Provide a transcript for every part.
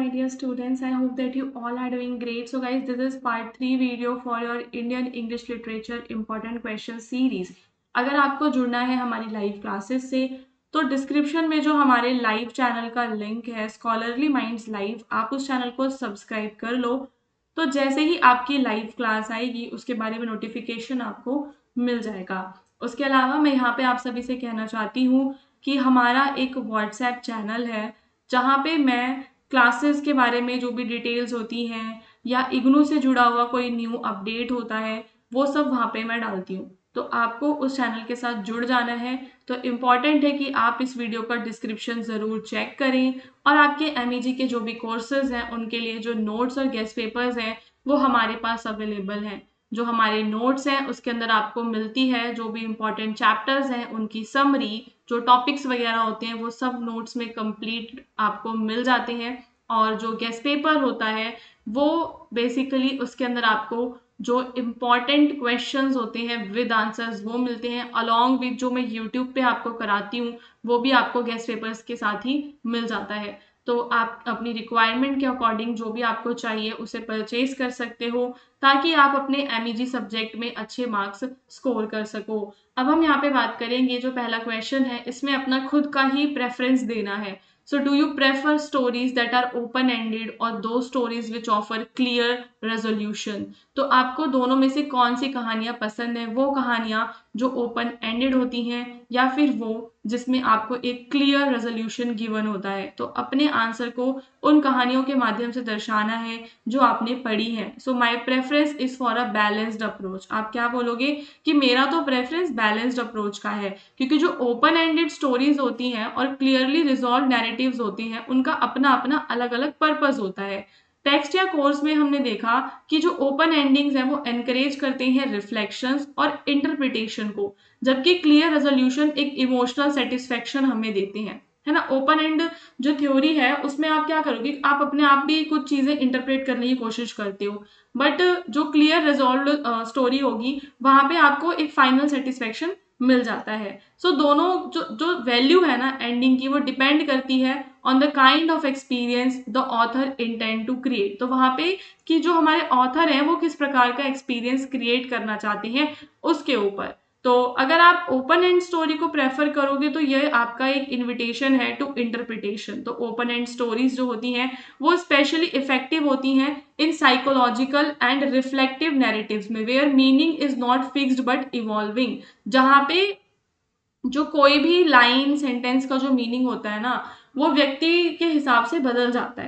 my dear students. I hope that you all are doing great. So guys, this is part 3 video for your Indian English Literature Important Question Series. अगर आपको जुड़ना है हमारी live classes से तो description में जो हमारे लाइव चैनल का लिंक है स्कॉलरली माइंड्स लाइव, आप उस चैनल को सब्सक्राइब कर लो। तो जैसे ही आपकी लाइव क्लास आएगी उसके बारे में नोटिफिकेशन आपको मिल जाएगा। उसके अलावा मैं यहाँ पे आप सभी से कहना चाहती हूँ कि हमारा एक व्हाट्सएप चैनल है जहाँ पे मैं क्लासेस के बारे में जो भी डिटेल्स होती हैं या इग्नू से जुड़ा हुआ कोई न्यू अपडेट होता है वो सब वहाँ पे मैं डालती हूँ। तो आपको उस चैनल के साथ जुड़ जाना है। तो इम्पॉर्टेंट है कि आप इस वीडियो का डिस्क्रिप्शन ज़रूर चेक करें और आपके एमईजी के जो भी कोर्सेज हैं उनके लिए जो नोट्स और गेस्ट पेपर्स हैं वो हमारे पास अवेलेबल हैं। जो हमारे नोट्स हैं उसके अंदर आपको मिलती है जो भी इम्पोर्टेंट चैप्टर्स हैं उनकी समरी, जो टॉपिक्स वगैरह होते हैं वो सब नोट्स में कंप्लीट आपको मिल जाते हैं। और जो गेस्ट पेपर होता है वो बेसिकली उसके अंदर आपको जो इम्पॉर्टेंट क्वेश्चंस होते हैं विद आंसर्स वो मिलते हैं, अलॉन्ग विद जो मैं यूट्यूब पे आपको कराती हूँ वो भी आपको गेस्ट पेपर्स के साथ ही मिल जाता है। तो आप अपनी रिक्वायरमेंट के अकॉर्डिंग जो भी आपको चाहिए उसे परचेज कर सकते हो ताकि आप अपने एमईजी सब्जेक्ट में अच्छे मार्क्स स्कोर कर सको। अब हम यहाँ पे बात करेंगे, जो पहला क्वेश्चन है इसमें अपना खुद का ही प्रेफरेंस देना है। So do you prefer stories that are open ended और दो stories which offer clear resolution? तो आपको दोनों में से कौन सी कहानियां पसंद है, वो कहानियां जो ओपन एंडेड होती हैं या फिर वो जिसमें आपको एक क्लियर रेजोल्यूशन गिवन होता है? तो अपने आंसर को उन कहानियों के माध्यम से दर्शाना है जो आपने पढ़ी है। So my preference is for a balanced approach. आप क्या बोलोगे कि मेरा तो प्रेफरेंस बैलेंस्ड अप्रोच का है, क्योंकि जो ओपन एंडेड स्टोरीज होती हैं और क्लियरली रिजॉल्व नैरेटिव्स होते हैं उनका अपना अपना अलग अलग पर्पस होता है। टेक्स्ट या कोर्स में हमने देखा कि जो ओपन एंडिंग्स हैं वो एनकरेज करते हैं रिफ्लेक्शंस और इंटरप्रिटेशन को, जबकि क्लियर रेजोल्यूशन एक इमोशनल सेटिस्फेक्शन हमें देते हैं, है ना। ओपन एंड जो थ्योरी है उसमें आप क्या करोगे, आप अपने आप भी कुछ चीजें इंटरप्रेट करने की कोशिश करते हो, बट जो क्लियर रिजॉल्व स्टोरी होगी वहां पे आपको एक फाइनल सेटिस्फेक्शन मिल जाता है। सो दोनों जो जो वैल्यू है ना एंडिंग की वो डिपेंड करती है on the kind of experience the author intend to create. तो वहां पे कि जो हमारे ऑथर हैं वो किस प्रकार का एक्सपीरियंस क्रिएट करना चाहते हैं उसके ऊपर। तो अगर आप ओपन एंड स्टोरी को प्रेफर करोगे तो ये आपका एक इनविटेशन है टू इंटरप्रिटेशन। तो ओपन एंड स्टोरीज जो होती हैं वो स्पेशली इफेक्टिव होती हैं in psychological and reflective narratives में, where meaning is not fixed but evolving. जहां पे जो कोई भी लाइन सेंटेंस का जो मीनिंग होता है ना वो व्यक्ति के हिसाब से बदल जाता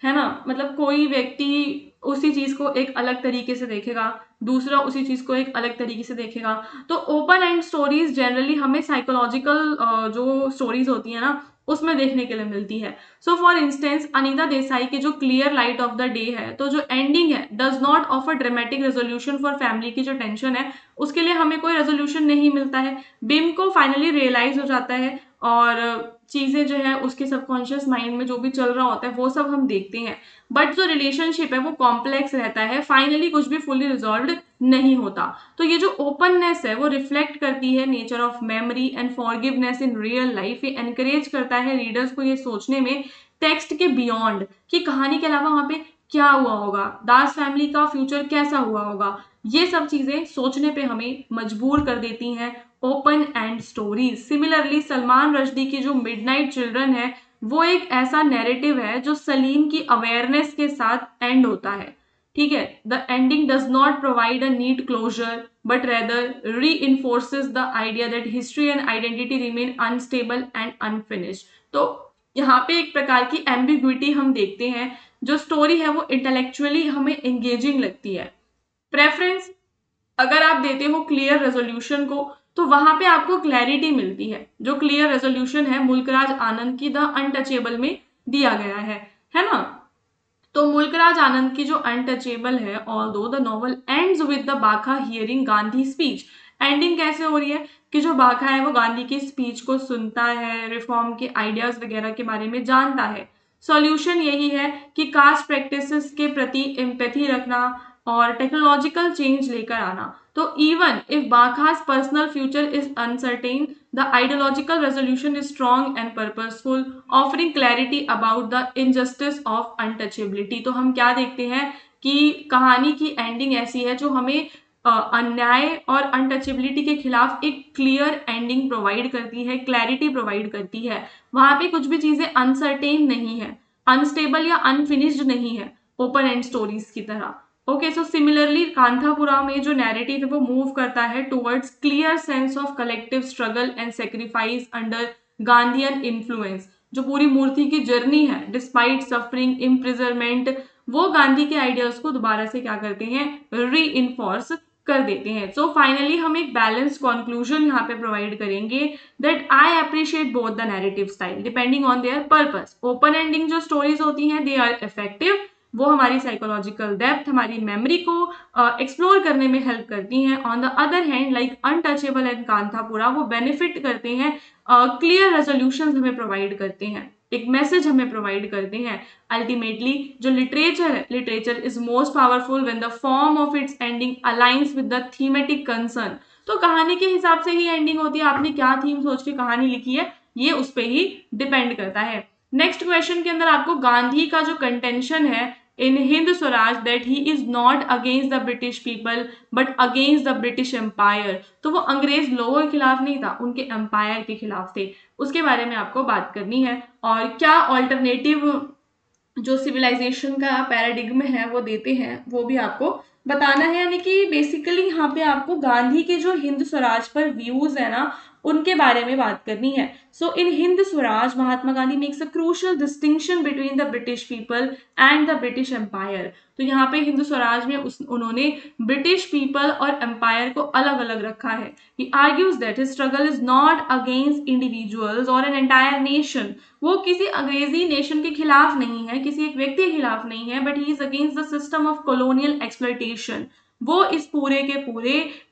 है ना। मतलब कोई व्यक्ति उसी चीज को एक अलग तरीके से देखेगा, दूसरा उसी चीज को एक अलग तरीके से देखेगा। तो ओपन एंड स्टोरीज जनरली हमें साइकोलॉजिकल जो स्टोरीज होती है ना उसमें देखने के लिए मिलती है। So for instance Anita Desai की जो clear light of the day है, तो जो एंडिंग है does not offer dramatic resolution for family की जो टेंशन है उसके लिए हमें कोई रेजोल्यूशन नहीं मिलता है। बिम को फाइनली रियलाइज हो जाता है और चीजें जो है उसके सबकॉन्शियस माइंड में जो भी चल रहा होता है वो सब हम देखते हैं, बट जो रिलेशनशिप है वो कॉम्प्लेक्स रहता है, फाइनली कुछ भी फुल्ली रिजॉल्व नहीं होता। तो ये जो ओपननेस है वो रिफ्लेक्ट करती है nature of memory and forgiveness in real life. ये एनकरेज करता है रीडर्स को ये सोचने में टेक्स्ट के बियॉन्ड कि कहानी के अलावा वहां पे क्या हुआ होगा, दास फैमिली का फ्यूचर कैसा हुआ होगा। ये सब चीजें सोचने पे हमें मजबूर कर देती हैं open end stories. Similarly Salman Rushdie की जो मिडनाइट चिल्ड्रन है वो एक ऐसा नैरेटिव है जो सलीम की अवेयरनेस के साथ एंड होता है। ठीक है, the ending does not provide a neat closure but rather reinforces the idea that history and identity remain unstable and unfinished. तो यहाँ पे एक प्रकार की एम्बिग्विटी हम देखते हैं। जो स्टोरी है वो इंटेलेक्चुअली हमें एंगेजिंग लगती है। प्रेफरेंस अगर आप देते हो क्लियर रेजोल्यूशन को तो वहां पे आपको क्लैरिटी मिलती है। जो क्लियर रेजोल्यूशन है मुल्कराज आनंद की द अनटचेबल में दिया गया है ना। तो मुल्कराज आनंद की जो अनटचेबल है, although the novel ends with the बाखा हियरिंग गांधी स्पीच। एंडिंग कैसे हो रही है कि जो बाखा है वो गांधी की स्पीच को सुनता है, रिफॉर्म के आइडियाज वगैरह के बारे में जानता है। सॉल्यूशन यही है कि कास्ट प्रैक्टिसेस के प्रति एम्पैथी रखना और टेक्नोलॉजिकल चेंज लेकर आना। तो even if Bakha's personal future is uncertain the ideological resolution is strong and purposeful, offering clarity about the injustice of untouchability. तो हम क्या देखते हैं कि कहानी की एंडिंग ऐसी है जो हमें अन्याय और अनटचेबिलिटी के खिलाफ एक क्लियर एंडिंग प्रोवाइड करती है, क्लैरिटी प्रोवाइड करती है। वहां पे कुछ भी चीजें अनसर्टेन नहीं है, अनस्टेबल या अनफिनिश्ड नहीं है ओपन एंड स्टोरीज की तरह। ओके, सो सिमिलरली कांथापुरा में जो नैरेटिव है वो मूव करता है towards clear sense of collective struggle and sacrifice under Gandhian influence. जो पूरी मूर्ति की जर्नी है डिस्पाइट सफरिंग इम्प्रिजरमेंट, वो गांधी के आइडियाज को दोबारा से क्या करते हैं, री इन्फोर्स कर देते हैं। सो फाइनली हम एक बैलेंस कंक्लूजन यहाँ पे प्रोवाइड करेंगे that I appreciate both the narrative style depending on their purpose. Open ending जो स्टोरीज होती हैं दे आर इफेक्टिव, वो हमारी साइकोलॉजिकल डेप्थ, हमारी मेमोरी को एक्सप्लोर करने में हेल्प करती हैं। On the other hand like untouchable and Kanthapura वो बेनिफिट करते हैं, क्लियर रेजोल्यूशंस हमें प्रोवाइड करते हैं, एक मैसेज हमें प्रोवाइड करते हैं। अल्टीमेटली जो लिटरेचर है, literature is most powerful when the form of its ending aligns with the thematic concern. तो कहानी के हिसाब से ही एंडिंग होती है, आपने क्या थीम सोच के कहानी लिखी है ये उस पर ही डिपेंड करता है। नेक्स्ट क्वेश्चन के अंदर आपको गांधी का जो कंटेंशन है in Hind Swaraj that he is not against the British people but against the British empire. तो वो अंग्रेज लोगों के खिलाफ नहीं था, उनके एम्पायर के खिलाफ थे, उसके बारे में आपको बात करनी है। और क्या ऑल्टरनेटिव जो सिविलाइजेशन का पैराडिग्म है वो देते हैं वो भी आपको बताना है। यानी कि बेसिकली यहाँ पे आपको गांधी के जो हिंद स्वराज पर व्यूज है ना उनके बारे में बात करनी है। So in Hind Swaraj Mahatma Gandhi makes a crucial distinction between the British people and the British empire. तो यहाँ पे हिंद स्वराज में उन्होंने ब्रिटिश पीपल और एम्पायर को अलग अलग रखा है। He argues that his struggle is not against individuals और एन एंटायर नेशन। वो किसी अंग्रेजी नेशन के खिलाफ नहीं है, किसी एक व्यक्ति के खिलाफ नहीं है, but he is against the system of colonial exploitation. वो इस पूरे के पूरे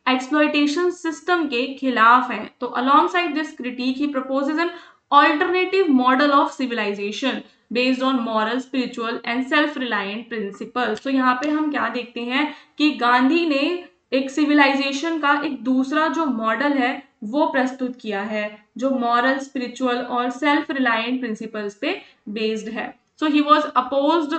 एक्सप्लॉयटेशन सिस्टम के खिलाफ है। तो alongside this critic he proposes an alternative model of civilisation based on moral, spiritual and self reliant principles. तो यहाँ पे हम क्या देखते हैं कि गांधी ने एक सिविलाइजेशन का एक दूसरा जो मॉडल है वो प्रस्तुत किया है जो मॉरल, स्पिरिचुअल और सेल्फ रिलायंट प्रिंसिपल्स पे बेस्ड है। So he was opposed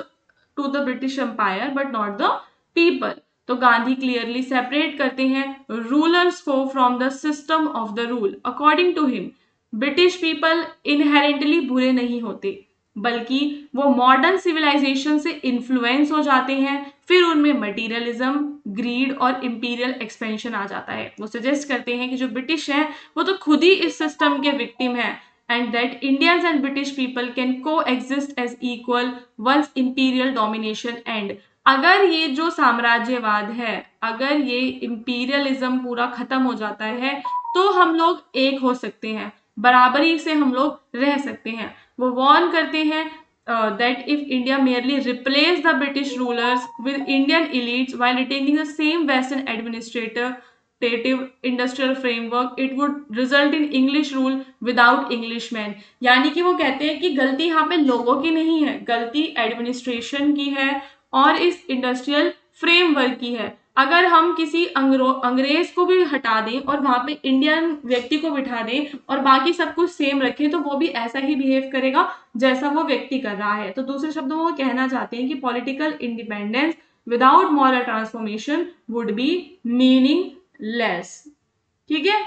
to the British empire but not the people. तो गांधी क्लियरली सेपरेट करते हैं रूलर्स को from the system of the rule. According to him British people inherently बुरे नहीं होते बल्कि वो मॉडर्न सिविलाइजेशन से इन्फ्लुएंस हो जाते हैं, फिर उनमें मटीरियलिज्म, ग्रीड और इंपीरियल एक्सपेंशन आ जाता है। वो सजेस्ट करते हैं कि जो ब्रिटिश है वो तो खुद ही इस सिस्टम के विक्टिम है and that Indians and British people can coexist as equal once imperial domination end. अगर ये जो साम्राज्यवाद है, अगर ये इंपीरियलिज्म पूरा खत्म हो जाता है तो हम लोग एक हो सकते हैं, बराबरी से हम लोग रह सकते हैं। वो वार्न करते हैं that if India merely replaced the British rulers with Indian elites while retaining the same Western administrative industrial framework, it would result in English rule without Englishmen। यानी कि वो कहते हैं कि गलती यहाँ पे लोगों की नहीं है, गलती एडमिनिस्ट्रेशन की है और इस इंडस्ट्रियल फ्रेमवर्क की है। अगर हम किसी अंग्रेज को भी हटा दें और वहां पे इंडियन व्यक्ति को बिठा दें और बाकी सब कुछ सेम रखें तो वो भी ऐसा ही बिहेव करेगा जैसा वो व्यक्ति कर रहा है। तो दूसरे शब्दों में वो कहना चाहते हैं कि political independence without moral transformation would be meaningless. ठीक है,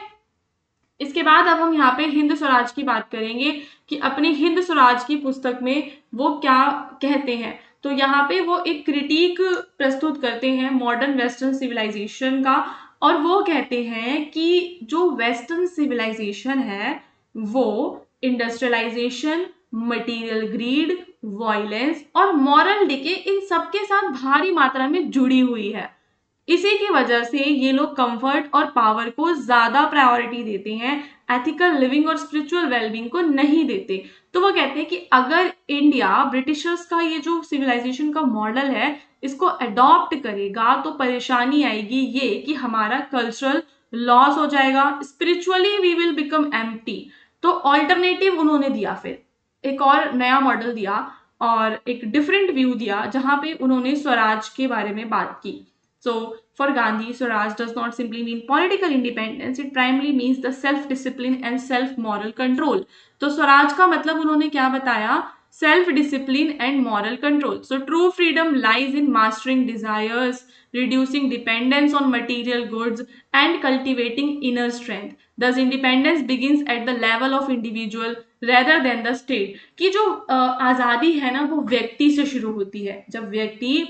इसके बाद अब हम यहाँ पे हिंद स्वराज की बात करेंगे कि अपनी हिंद स्वराज की पुस्तक में वो क्या कहते हैं। तो यहाँ पे वो एक क्रिटिक प्रस्तुत करते हैं मॉडर्न वेस्टर्न सिविलाइजेशन का और वो कहते हैं कि जो वेस्टर्न सिविलाइजेशन है वो इंडस्ट्रियलाइजेशन, मटेरियल ग्रीड, वायलेंस और मॉरल डिके इन सबके साथ भारी मात्रा में जुड़ी हुई है। इसी की वजह से ये लोग कंफर्ट और पावर को ज्यादा प्रायोरिटी देते हैं, एथिकल लिविंग और स्पिरिचुअल वेलबींग को नहीं देते। तो वो कहते हैं कि अगर इंडिया ब्रिटिशर्स का ये जो सिविलाइजेशन का मॉडल है इसको अडॉप्ट करेगा तो परेशानी आएगी ये कि हमारा कल्चरल लॉस हो जाएगा, spiritually we will become empty. तो ऑल्टरनेटिव उन्होंने दिया, फिर एक और नया मॉडल दिया और एक डिफरेंट व्यू दिया जहां पे उन्होंने स्वराज के बारे में बात की। So for Gandhi, Swaraj does not simply mean political independence, it primarily means the self discipline and self moral control. तो स्वराज का मतलब उन्होंने क्या बताया? Self discipline and moral control. So true freedom lies in mastering desires, reducing dependence on material goods, and cultivating inner strength. Thus independence begins at the level of individual rather than the state. कि जो आज़ादी है ना वो व्यक्ति से शुरू होती है। जब व्यक्ति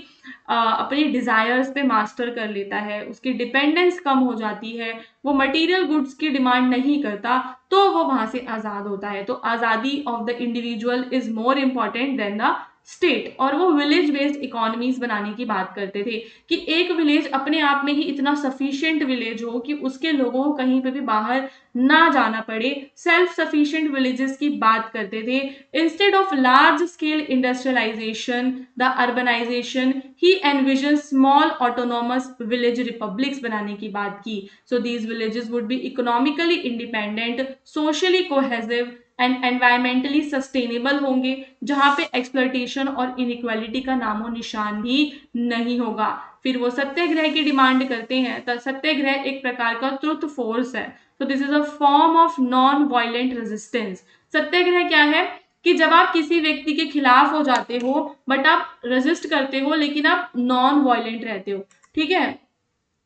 अपनी डिजायर्स पे मास्टर कर लेता है, उसकी डिपेंडेंस कम हो जाती है, वो मटेरियल गुड्स की डिमांड नहीं करता, तो वो वहां से आजाद होता है। तो आजादी of the individual is more important than the state. और वो विलेज बेस्ड इकोनॉमीज बनाने की बात करते थे कि एक विलेज अपने आप में ही इतना सफिशिएंट विलेज हो कि उसके लोगों को कहीं पे भी बाहर ना जाना पड़े। सेल्फ सफिशिएंट विलेजेस की बात करते थे। Instead of large scale industrialisation, the urbanisation, he envision small autonomous village republics बनाने की बात की। So these villages would be economically independent, socially cohesive and environmentally sustainable होंगे, जहां पे एक्सप्लॉयटेशन और इनइक्वालिटी का नामो निशान भी नहीं होगा। फिर वो सत्याग्रह की डिमांड करते हैं। तो सत्याग्रह एक प्रकार का ट्रुथ फोर्स है। तो this is a form of non violent resistance. Satyagraha क्या है? कि जब आप किसी व्यक्ति के खिलाफ हो जाते हो बट आप रेजिस्ट करते हो, लेकिन आप नॉन वायलेंट रहते हो, ठीक है,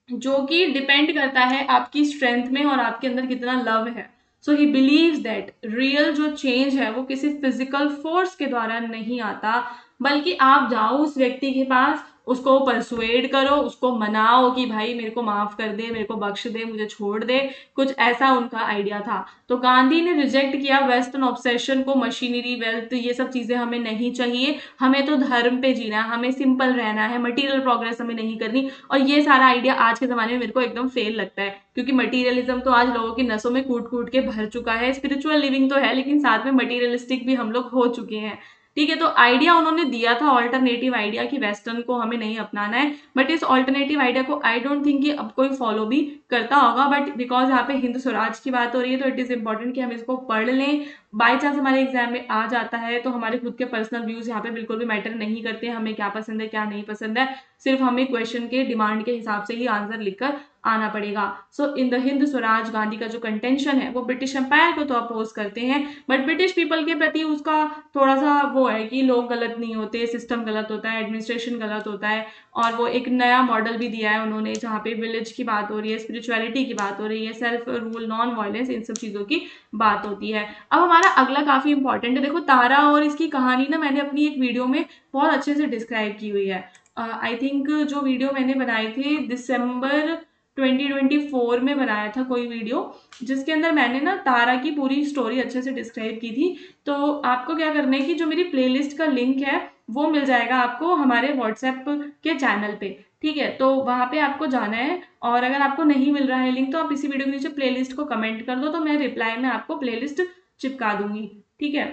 जो कि डिपेंड करता है आपकी स्ट्रेंथ में और आपके अंदर कितना लव है। So he believes that real जो चेंज है वो किसी फिजिकल फोर्स के द्वारा नहीं आता, बल्कि आप जाओ उस व्यक्ति के पास, उसको परसुएड करो, उसको मनाओ कि भाई मेरे को माफ कर दे, मेरे को बख्श दे, मुझे छोड़ दे। कुछ ऐसा उनका आइडिया था। तो गांधी ने रिजेक्ट किया वेस्टर्न ऑब्सेशन को, मशीनरी, वेल्थ, ये सब चीजें हमें नहीं चाहिए, हमें तो धर्म पे जीना है, हमें सिंपल रहना है, मटीरियल प्रोग्रेस हमें नहीं करनी। और ये सारा आइडिया आज के जमाने में मेरे को एकदम फेल लगता है, क्योंकि मटीरियलिज्म तो आज लोगों की नसों में कूट कूट के भर चुका है। स्पिरिचुअल लिविंग तो है, लेकिन साथ में मटीरियलिस्टिक भी हम लोग हो चुके हैं। ठीक है, तो आइडिया उन्होंने दिया था ऑल्टरनेटिव आइडिया कि वेस्टर्न को हमें नहीं अपनाना है, बट इस ऑल्टरनेटिव आइडिया को आई डोंट थिंक कि अब कोई फॉलो भी करता होगा। बट बिकॉज यहाँ पे हिंद स्वराज की बात हो रही है, तो इट इज इंपॉर्टेंट कि हम इसको पढ़ लें। बाई चांस हमारे एग्जाम में आ जाता है तो हमारे खुद के पर्सनल व्यूज यहाँ पे बिल्कुल भी मैटर नहीं करते, हमें क्या पसंद है क्या नहीं पसंद है, सिर्फ हमें क्वेश्चन के डिमांड के हिसाब से ही आंसर लिखकर आना पड़ेगा। सो इन द हिंद स्वराज गांधी का जो कंटेंशन है वो ब्रिटिश एम्पायर को तो अपोज करते हैं, बट ब्रिटिश पीपल के प्रति उसका थोड़ा सा वो है कि लोग गलत नहीं होते, सिस्टम गलत होता है, एडमिनिस्ट्रेशन गलत होता है। और वो एक नया मॉडल भी दिया है उन्होंने, जहाँ पे विलेज की बात हो रही है, स्पिरिचुअलिटी की बात हो रही है, सेल्फ रूल, नॉन वायलेंस, इन सब चीज़ों की बात होती है। अब हमारा अगला काफ़ी इंपॉर्टेंट है। देखो तारा और इसकी कहानी ना मैंने अपनी एक वीडियो में बहुत अच्छे से डिस्क्राइब की हुई है। आई थिंक जो वीडियो मैंने बनाए थे दिसंबर 2024 में बनाया था कोई वीडियो, जिसके अंदर मैंने ना तारा की पूरी स्टोरी अच्छे से डिस्क्राइब की थी। तो आपको क्या करना है कि जो मेरी प्लेलिस्ट का लिंक है वो मिल जाएगा आपको हमारे व्हाट्सएप के चैनल पे, ठीक है, तो वहाँ पे आपको जाना है। और अगर आपको नहीं मिल रहा है लिंक तो आप इसी वीडियो के नीचे प्लेलिस्ट को कमेंट कर दो, तो मैं रिप्लाई में आपको प्लेलिस्ट चिपका दूंगी, ठीक है।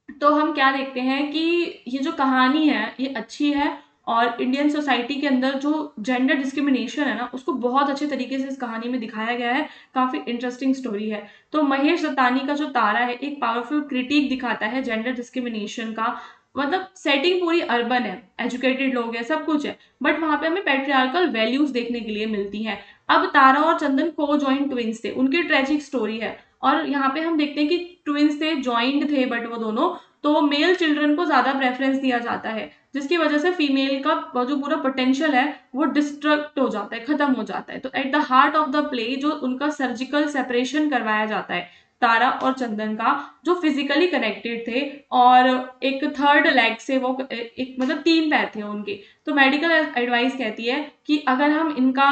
तो हम क्या देखते हैं कि ये जो कहानी है ये अच्छी है, और इंडियन सोसाइटी के अंदर जो जेंडर डिस्क्रिमिनेशन है ना उसको बहुत अच्छे तरीके से इस कहानी में दिखाया गया है। काफी इंटरेस्टिंग स्टोरी है। तो महेश दत्तानी का जो तारा है एक पावरफुल क्रिटिक दिखाता है जेंडर डिस्क्रिमिनेशन का। मतलब सेटिंग पूरी अर्बन है, एजुकेटेड लोग हैं, सब कुछ है, बट वहां पे हमें पेट्रियार्कल वैल्यूज देखने के लिए मिलती हैं। अब तारा और चंदन को जॉइंट ट्विंस थे, उनकी ट्रेजिक स्टोरी है। और यहाँ पे हम देखते हैं कि ट्विंस थे, ज्वाइंट थे, बट वो दोनों, तो मेल चिल्ड्रन को ज्यादा प्रेफरेंस दिया जाता है, जिसकी वजह से फीमेल का जो पूरा पोटेंशियल है वो डिस्ट्रक्ट हो जाता है, खत्म हो जाता है। तो at the heart of the play जो उनका सर्जिकल सेपरेशन करवाया जाता है तारा और चंदन का, जो फिजिकली कनेक्टेड थे, और एक थर्ड लेग से वो एक मतलब 3 पैर थे उनके। तो मेडिकल एडवाइस कहती है कि अगर हम इनका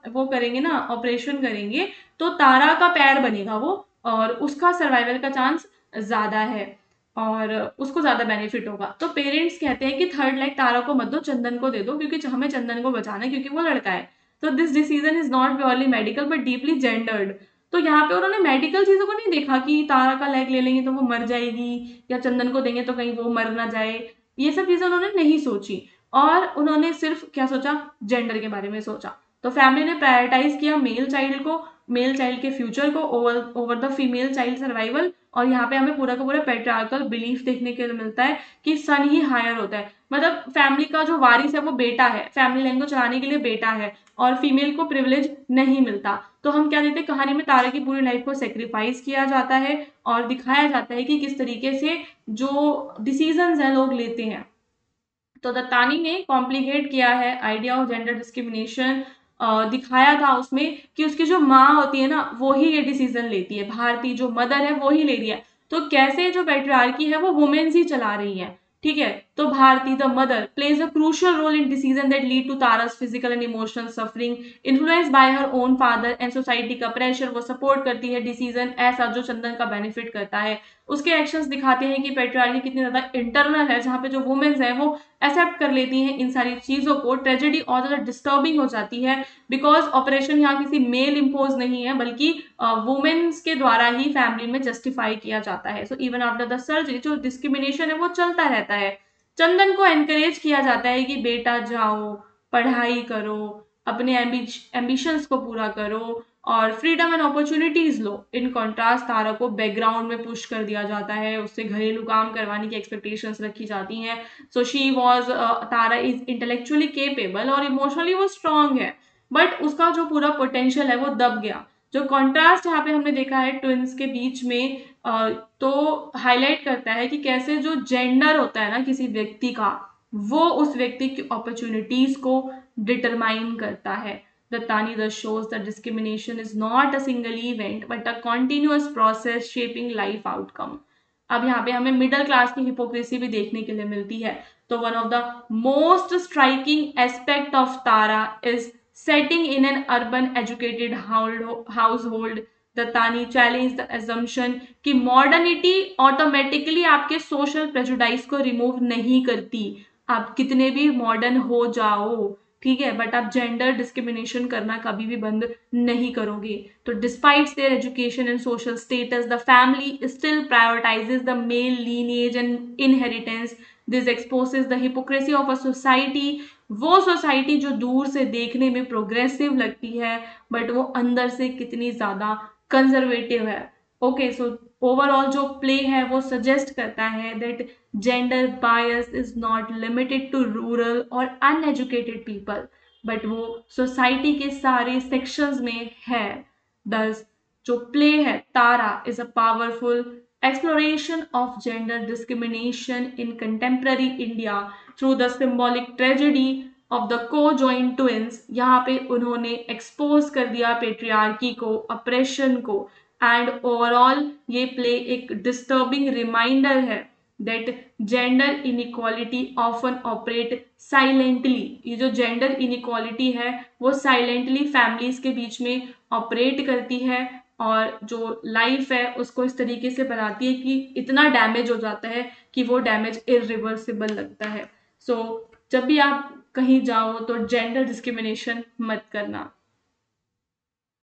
वो करेंगे ना, ऑपरेशन करेंगे, तो तारा का पैर बनेगा वो, और उसका सर्वाइवल का चांस ज्यादा है और उसको ज्यादा बेनिफिट होगा। तो पेरेंट्स कहते हैं कि थर्ड लेग तारा को मत दो, चंदन को दे दो, क्योंकि हमें चंदन को बचाना है क्योंकि वो लड़का है। तो this decision is not purely medical but deeply gendered. तो यहाँ पे उन्होंने मेडिकल चीजों को नहीं देखा कि तारा का लेग ले लेंगे तो वो मर जाएगी, या चंदन को देंगे तो कहीं वो मर ना जाए, ये सब चीजें उन्होंने नहीं सोची। और उन्होंने सिर्फ क्या सोचा, जेंडर के बारे में सोचा। तो फैमिली ने प्रायोरिटाइज किया मेल चाइल्ड के फ्यूचर को over the female child survival. और यहाँ पे हमें पूरा का पूरा पेट्रियार्कल बिलीफ देखने के लिए मिलता है कि सन ही हायर होता है, मतलब फैमिली का जो वारिस है वो बेटा है, फैमिली लाइन को चलाने के लिए बेटा है, और फीमेल को प्रिविलेज नहीं मिलता। तो हम क्या देते हैं, कहानी में तारा की पूरी लाइफ को सेक्रीफाइस किया जाता है और दिखाया जाता है कि किस तरीके से जो डिसीजंस हैं लोग लेते हैं। तो दत्तानी ने कॉम्प्लिकेट किया है आइडिया ऑफ जेंडर डिस्क्रिमिनेशन, दिखाया था उसमें कि उसकी जो माँ होती है ना वो ही ये डिसीजन लेती है, भारती जो मदर है वो ही ले रही है। तो कैसे जो पेट्रियार्की है वो वुमेन्स ही चला रही है, ठीक है। तो Bharati the mother plays a crucial role in decision that lead to Tara's physical and emotional suffering, influence by her own father and society का प्रेशर। वो सपोर्ट करती है डिसीजन ऐसा जो चंदन का बेनिफिट करता है। उसके एक्शंस दिखाते हैं कि पेट्रियार्की कितनी ज्यादा इंटरनल है, जहां पे जो वुमेन्स है वो एक्सेप्ट कर लेती हैं इन सारी चीजों को। ट्रेजेडी और ज्यादा डिस्टर्बिंग हो जाती है बिकॉज ऑपरेशन यहाँ किसी मेल इम्पोज नहीं है, बल्कि वुमेन्स के द्वारा ही फैमिली में जस्टिफाई किया जाता है। So even after the surgery जो डिस्क्रिमिनेशन है वो चलता रहता है। चंदन को एनकरेज किया जाता है कि बेटा जाओ, पढ़ाई करो, अपने एम्बिशंस को पूरा करो और फ्रीडम एंड अपॉर्चुनिटीज लो। इन कॉन्ट्रास्ट तारा को बैकग्राउंड में पुश कर दिया जाता है, उससे घरेलू काम करवाने की एक्सपेक्टेशंस रखी जाती हैं। So she was Tara is intellectually capable और इमोशनली वो स्ट्रांग है, बट उसका जो पूरा पोटेंशियल है वो दब गया। जो कॉन्ट्रास्ट यहाँ पे हमने देखा है ट्विंस के बीच में, तो हाईलाइट करता है कि कैसे जो जेंडर होता है ना किसी व्यक्ति का, वो उस व्यक्ति की अपॉर्चुनिटीज को डिटरमाइन करता है। Dattani thus shows that discrimination is not a single event but a continuous process shaping life outcome. अब यहाँ पे हमें मिडिल क्लास की हिपोक्रेसी भी देखने के लिए मिलती है। तो one of the most striking aspect of Tara is setting in an urban educated household. Dattani challenge the assumption कि मॉडर्निटी ऑटोमेटिकली आपके सोशल प्रेजुडाइज को रिमूव नहीं करती। आप कितने भी मॉडर्न हो जाओ, ठीक है, बट आप जेंडर डिस्क्रिमिनेशन करना कभी भी बंद नहीं करोगे। तो despite their education and social status the family still prioritises the male lineage and inheritance. This exposes the hypocrisy of a society. वो सोसाइटी जो दूर से देखने में प्रोग्रेसिव लगती है बट वो अंदर से कितनी ज्यादा कंजर्वेटिव है। ओके, सो ओवरऑल जो प्ले है वो सजेस्ट करता है that gender bias is not limited to rural और अनएजुकेटेड पीपल, बट वो सोसाइटी के सारे सेक्शंस में है। दस जो प्ले है Tara is a powerful exploration of gender discrimination in contemporary India through the symbolic tragedy of the co-joined twins। यहाँ पे उन्होंने एक्सपोज कर दिया पेट्रियार्की को, अप्रेशन को, एंड ओवरऑल ये प्ले एक डिस्टर्बिंग रिमाइंडर है that gender inequality often operate silently. ये जो जेंडर इनइक्वालिटी है वो साइलेंटली फैमिलीज के बीच में ऑपरेट करती है और जो लाइफ है उसको इस तरीके से बनाती है कि इतना डैमेज हो जाता है कि वो डैमेज इरिवर्सिबल लगता है। सो जब भी आप कहीं जाओ तो जेंडर डिस्क्रिमिनेशन मत करना।